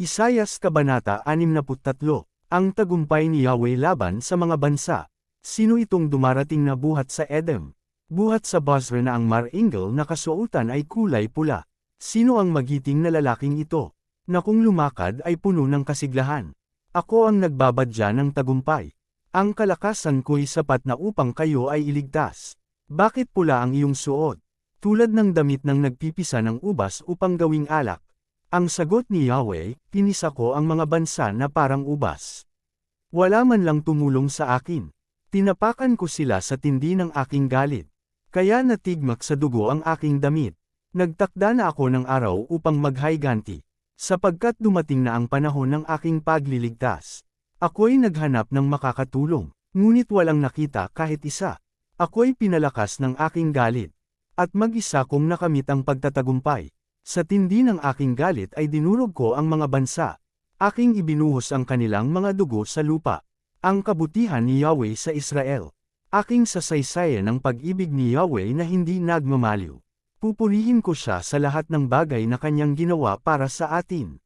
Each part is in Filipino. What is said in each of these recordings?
Isayas Kabanata 63, Ang tagumpay ni Yahweh laban sa mga bansa. Sino itong dumarating na buhat sa Edom? Buhat sa Bozrah na ang maringal na kasuotan ay kulay pula. Sino ang magiting na lalaking ito? Na kung lumakad ay puno ng kasiglahan. Ako ang nagbabadya ng tagumpay. Ang kalakasan ko'y sapat na upang kayo ay iligtas. Bakit pula ang iyong suot? Tulad ng damit ng nagpipisa ng ubas upang gawing alak. Ang sagot ni Yahweh, pinisa ko ang mga bansa na parang ubas. Wala man lang tumulong sa akin. Tinapakan ko sila sa tindi ng aking galit. Kaya natigmak sa dugo ang aking damit. Nagtakda na ako ng araw upang maghayganti. Sapagkat dumating na ang panahon ng aking pagliligtas. Ako'y naghanap ng makakatulong, ngunit walang nakita kahit isa. Ako'y pinalakas ng aking galit. At mag-isa kong nakamit ang pagtatagumpay. Sa tindi ng aking galit ay dinurog ko ang mga bansa. Aking ibinuhos ang kanilang mga dugo sa lupa. Ang kabutihan ni Yahweh sa Israel. Aking sasaysayan ang pag-ibig ni Yahweh na hindi nagmamaliw. Pupurihin ko siya sa lahat ng bagay na kanyang ginawa para sa atin.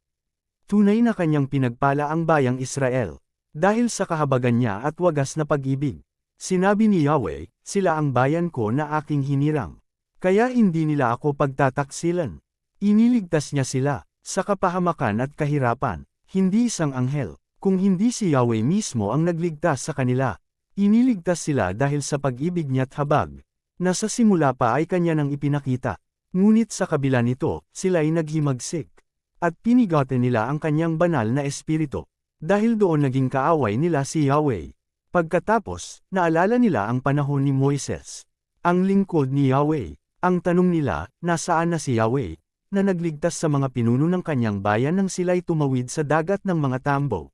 Tunay na kanyang pinagpala ang bayang Israel. Dahil sa kahabagan niya at wagas na pag-ibig. Sinabi ni Yahweh, sila ang bayan ko na aking hinirang. Kaya hindi nila ako pagtataksilan. Iniligtas niya sila, sa kapahamakan at kahirapan, hindi isang anghel, kung hindi si Yahweh mismo ang nagligtas sa kanila. Iniligtas sila dahil sa pag-ibig niya't habag, na sa simula pa ay kanya nang ipinakita. Ngunit sa kabila nito, sila'y naghimagsik. At pinigote nila ang kanyang banal na espiritu. Dahil doon naging kaaway nila si Yahweh. Pagkatapos, naalala nila ang panahon ni Moises, ang lingkod ni Yahweh. Ang tanong nila, nasaan na si Yahweh? Na nagligtas sa mga pinuno ng kanyang bayan nang sila'y tumawid sa dagat ng mga tambo.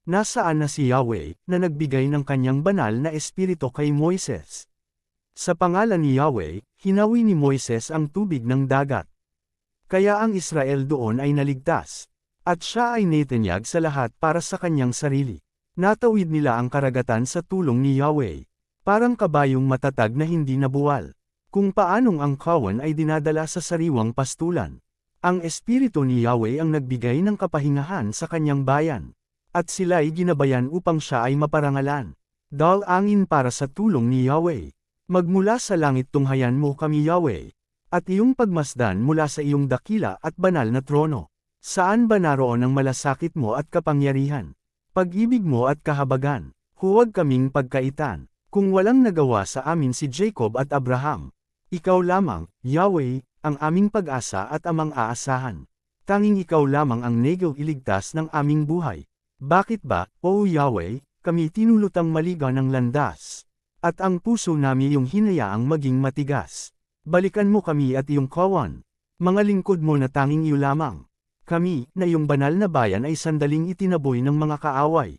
Nasaan na si Yahweh, na nagbigay ng kanyang banal na espiritu kay Moises? Sa pangalan ni Yahweh, hinawi ni Moises ang tubig ng dagat. Kaya ang Israel doon ay naligtas. At siya ay natinyag sa lahat para sa kanyang sarili. Natawid nila ang karagatan sa tulong ni Yahweh. Parang kabayong matatag na hindi nabuwal. Kung paanong ang kawan ay dinadala sa sariwang pastulan. Ang espiritu ni Yahweh ang nagbigay ng kapahingahan sa kanyang bayan. At sila'y ginabayan upang siya ay maparangalan. Dal-angin para sa tulong ni Yahweh. Magmula sa langit tunghayan mo kami Yahweh. At iyong pagmasdan mula sa iyong dakila at banal na trono. Saan ba naroon ang malasakit mo at kapangyarihan? Pag-ibig mo at kahabagan. Huwag kaming pagkaitan. Kung walang nagawa sa amin si Jacob at Abraham. Ikaw lamang, Yahweh, ang aming pag-asa at amang aasahan. Tanging ikaw lamang ang negil iligtas ng aming buhay. Bakit ba, O Yahweh, kami tinulutang maligaw ng landas? At ang puso namin yung hinayaang maging matigas. Balikan mo kami at iyong kawan. Mga lingkod mo na tanging iyo lamang. Kami, na iyong banal na bayan ay sandaling itinaboy ng mga kaaway.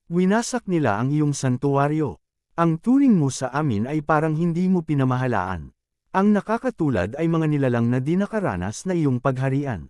Winasak nila ang iyong santuwaryo. Ang turing mo sa amin ay parang hindi mo pinamahalaan. Ang nakakatulad ay mga nilalang na di nakaranas na iyong pagharian.